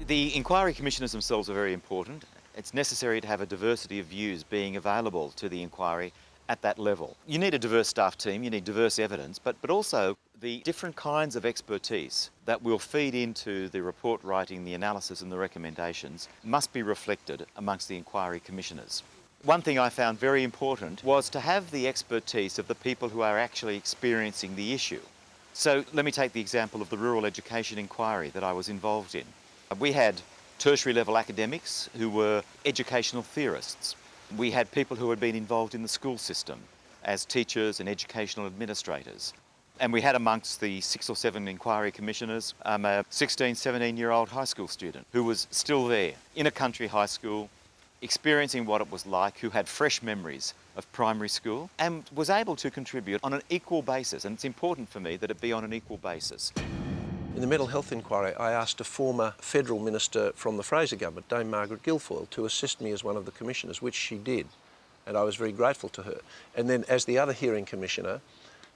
The inquiry commissioners themselves are very important. It's necessary to have a diversity of views being available to the inquiry at that level. You need a diverse staff team, you need diverse evidence, but also the different kinds of expertise that will feed into the report writing, the analysis and the recommendations must be reflected amongst the inquiry commissioners. One thing I found very important was to have the expertise of the people who are actually experiencing the issue. So let me take the example of the rural education inquiry that I was involved in. We had tertiary level academics who were educational theorists. We had people who had been involved in the school system as teachers and educational administrators. And we had amongst the 6 or 7 inquiry commissioners a 16, 17-year-old high school student who was still there in a country high school, experiencing what it was like, who had fresh memories of primary school and was able to contribute on an equal basis. And it's important for me that it be on an equal basis. In the mental health inquiry, I asked a former federal minister from the Fraser government, Dame Margaret Guilfoyle, to assist me as one of the commissioners, which she did, and I was very grateful to her. And then as the other hearing commissioner,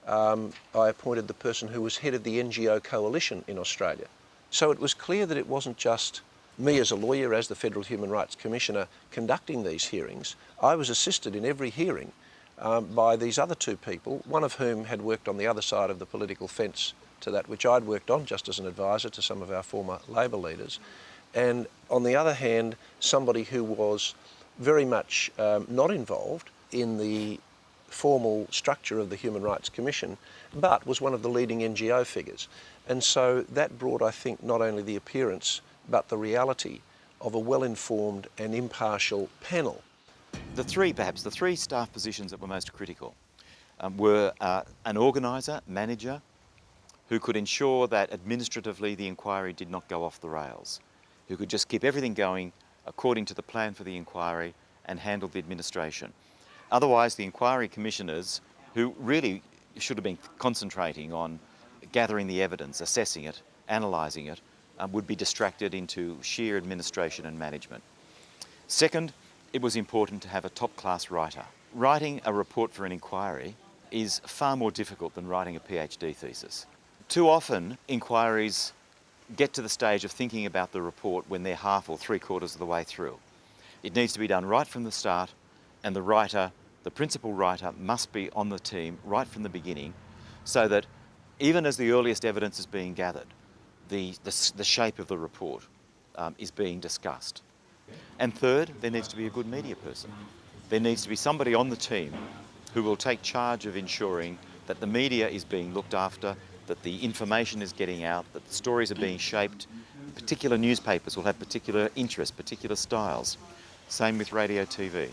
I appointed the person who was head of the NGO coalition in Australia. So it was clear that it wasn't just me as a lawyer, as the Federal Human Rights Commissioner, conducting these hearings. I was assisted in every hearing by these other 2 people, one of whom had worked on the other side of the political fence to that which I'd worked on just as an advisor to some of our former Labor leaders. And on the other hand, somebody who was very much not involved in the formal structure of the Human Rights Commission, but was one of the leading NGO figures. And so that brought, I think, not only the appearance, but the reality of a well-informed and impartial panel. Perhaps the three staff positions that were most critical were an organiser, manager, who could ensure that administratively the inquiry did not go off the rails, who could just keep everything going according to the plan for the inquiry and handle the administration. Otherwise, the inquiry commissioners, who really should have been concentrating on gathering the evidence, assessing it, analysing it, would be distracted into sheer administration and management. Second, it was important to have a top-class writer. Writing a report for an inquiry is far more difficult than writing a PhD thesis. Too often, inquiries get to the stage of thinking about the report when they're half or 3/4 of the way through. It needs to be done right from the start, and the writer, the principal writer, must be on the team right from the beginning, so that even as the earliest evidence is being gathered, the shape of the report is being discussed. And third, there needs to be a good media person. There needs to be somebody on the team who will take charge of ensuring that the media is being looked after, that the information is getting out, that the stories are being shaped. Particular newspapers will have particular interests, particular styles. Same with radio, TV.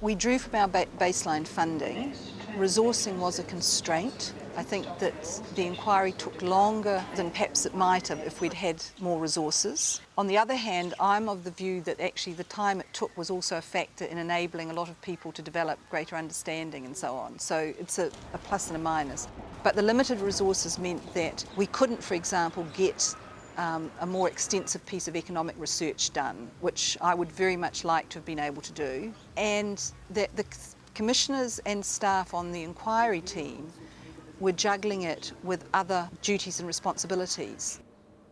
We drew from our baseline funding. Resourcing was a constraint. I think that the inquiry took longer than perhaps it might have if we'd had more resources. On the other hand, I'm of the view that actually the time it took was also a factor in enabling a lot of people to develop greater understanding and so on. So it's a plus and a minus. But the limited resources meant that we couldn't, for example, get a more extensive piece of economic research done, which I would very much like to have been able to do, and that the commissioners and staff on the inquiry team were juggling it with other duties and responsibilities.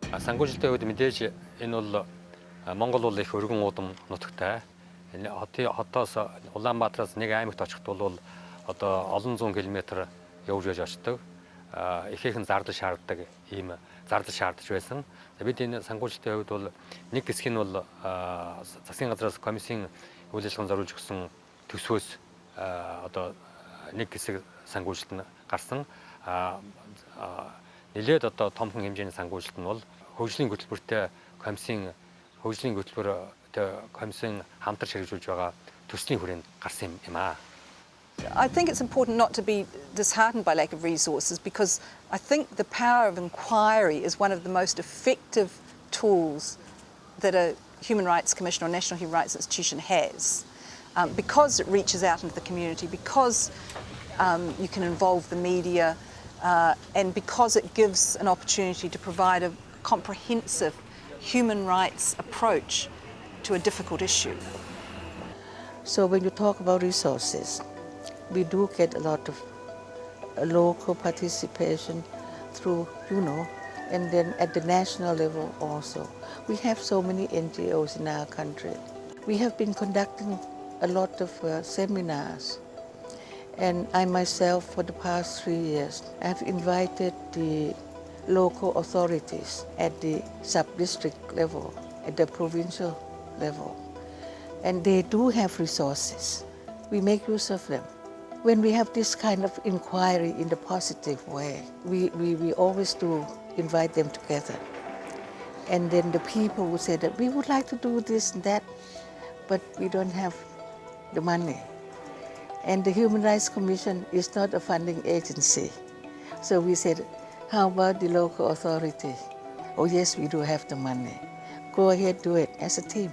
Санхүүжилтийн үед мэдээж энэ бол Монгол бол их өргөн уудам нутагтай. Хотоос Улаанбаатараас нэг аймагт очихд бол одоо олон зуун километр явж очдог. Ихээхэн зардал шаарддаг ийм зардал шаардж байсан. Бид энэ санхүүжилтийн үед бол нэг хэсэг нь бол засгийн газраас комиссийн үйл ажиллагаанд зориулж өгсөн төсвөөс одоо нэг хэсэг санхүүжилт нь гарсан. Нэлээд одоо томхон хэмжээний санхүүжилт нь бол хөгжлийн хөтөлбөртэй комиссийн хамтар ширхжүүлж байгаа төслийн хүрээнд гарсан юм аа. I think it's important not to be disheartened by lack of resources, because I think the power of inquiry is one of the most effective tools that a Human Rights Commission or National Human Rights Institution has, because it reaches out into the community, because you can involve the media, and because it gives an opportunity to provide a comprehensive human rights approach to a difficult issue. So when you talk about resources, we do get a lot of local participation through, and then at the national level also. We have so many NGOs in our country. We have been conducting a lot of seminars. And I myself, for the past 3 years, have invited the local authorities at the sub-district level, at the provincial level. And they do have resources. We make use of them. When we have this kind of inquiry in the positive way, we always do invite them together. And then the people will say that we would like to do this and that, but we don't have the money. And the Human Rights Commission is not a funding agency. So we said, how about the local authority? Oh yes, we do have the money. Go ahead, do it as a team.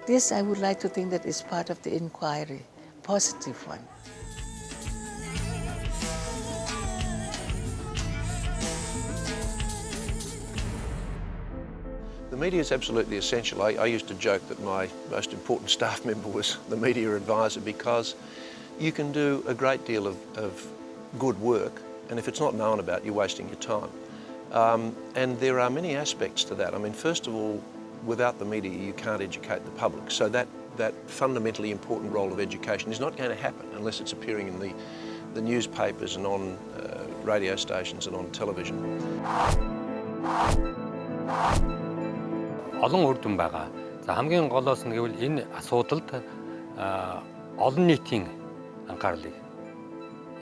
This I would like to think that is part of the inquiry, positive one. The media is absolutely essential. I used to joke that my most important staff member was the media advisor, because you can do a great deal of good work, and if it's not known about, you're wasting your time. And there are many aspects to that. I mean, first of all, without the media, you can't educate the public. So that fundamentally important role of education is not going to happen unless it's appearing in the newspapers and on radio stations and on television. Олон үр дүн байгаа. За хамгийн голоос нь гэвэл энэ асуудалд олон нийтийн анхаарлыг,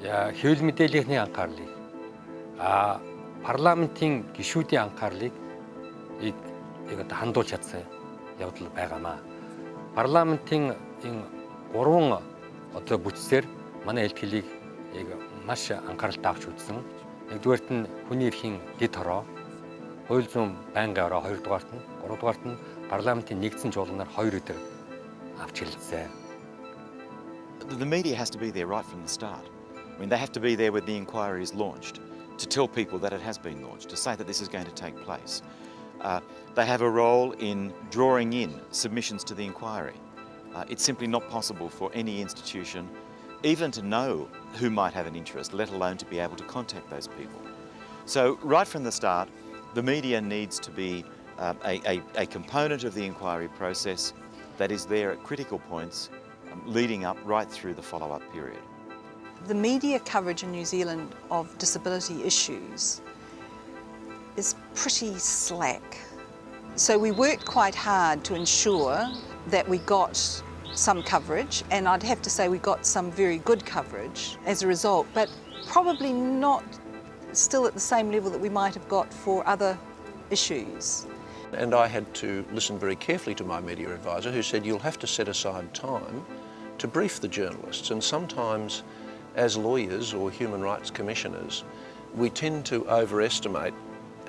хэвлэл мэдээллийнхний анхаарлыг, парламентын гишүүдийн анхаарлыг хандуулж чадсан явдал байгаамаа. Парламентын энэ 3 бүтцээр манай элтгэлийг маш анхааралтай авч үзсэн. Нэгдүгээрт нь хүний эрхийн дэд хороо, хууль зүйн байнгын ороо, хоёрдугаарт нь, гуравдугаарт нь парламентын нэгдсэн чуулганаар 2 өдөр авч хэлсэн. The media has to be there right from the start. I mean, they have to be there when the inquiry is launched, to tell people that it has been launched, to say that this is going to take place. They have a role in drawing in submissions to the inquiry. It's simply not possible for any institution even to know who might have an interest, let alone to be able to contact those people. So right from the start, the media needs to be a component of the inquiry process that is there at critical points leading up right through the follow-up period. The media coverage in New Zealand of disability issues is pretty slack. So we worked quite hard to ensure that we got some coverage, and I'd have to say we got some very good coverage as a result, but probably not still at the same level that we might have got for other issues. And I had to listen very carefully to my media advisor, who said you'll have to set aside time to brief the journalists. And sometimes as lawyers or human rights commissioners, we tend to overestimate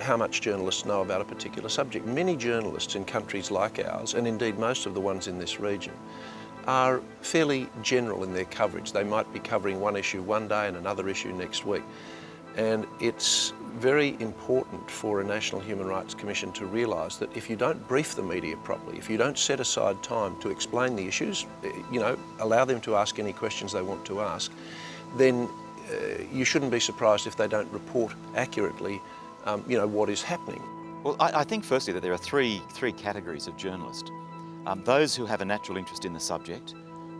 how much journalists know about a particular subject. Many journalists in countries like ours, and indeed most of the ones in this region, are fairly general in their coverage. They might be covering one issue one day and another issue next week. And it's very important for a National Human Rights Commission to realise that if you don't brief the media properly, if you don't set aside time to explain the issues, allow them to ask any questions they want to ask, then you shouldn't be surprised if they don't report accurately what is happening. Well, I think firstly that there are three categories of journalists. Those who have a natural interest in the subject,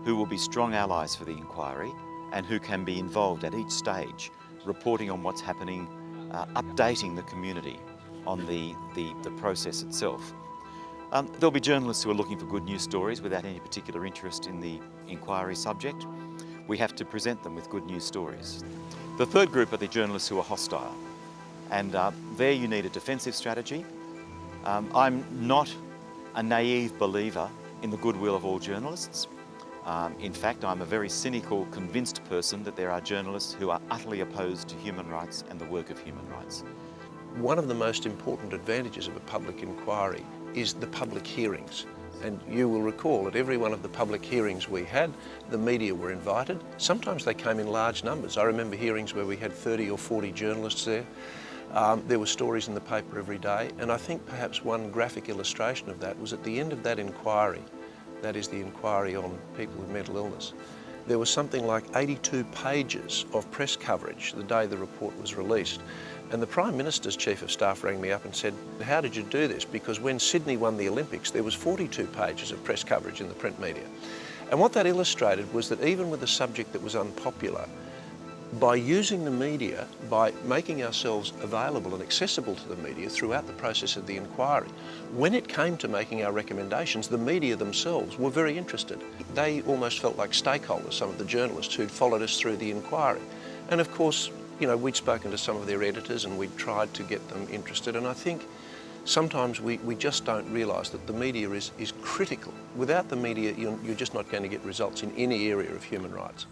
who will be strong allies for the inquiry, and who can be involved at each stage, reporting on what's happening, updating the community on the process itself. There'll be journalists who are looking for good news stories without any particular interest in the inquiry subject. We have to present them with good news stories. The third group are the journalists who are hostile, and there you need a defensive strategy. I'm not a naive believer in the goodwill of all journalists. In fact, I'm a very cynical, convinced person that there are journalists who are utterly opposed to human rights and the work of human rights. One of the most important advantages of a public inquiry is the public hearings. And you will recall at every one of the public hearings we had, the media were invited. Sometimes they came in large numbers. I remember hearings where we had 30 or 40 journalists there. There were stories in the paper every day, and I think perhaps one graphic illustration of that was at the end of that inquiry, that is the inquiry on people with mental illness, there was something like 82 pages of press coverage the day the report was released. And the Prime Minister's Chief of Staff rang me up and said, how did you do this? Because when Sydney won the Olympics, there was 42 pages of press coverage in the print media. And what that illustrated was that even with a subject that was unpopular, by using the media, by making ourselves available and accessible to the media throughout the process of the inquiry, when it came to making our recommendations, the media themselves were very interested. They almost felt like stakeholders, some of the journalists who'd followed us through the inquiry. And of course, you know, we'd spoken to some of their editors and we'd tried to get them interested. And I think sometimes we just don't realise that the media is critical. Without the media, you're just not going to get results in any area of human rights.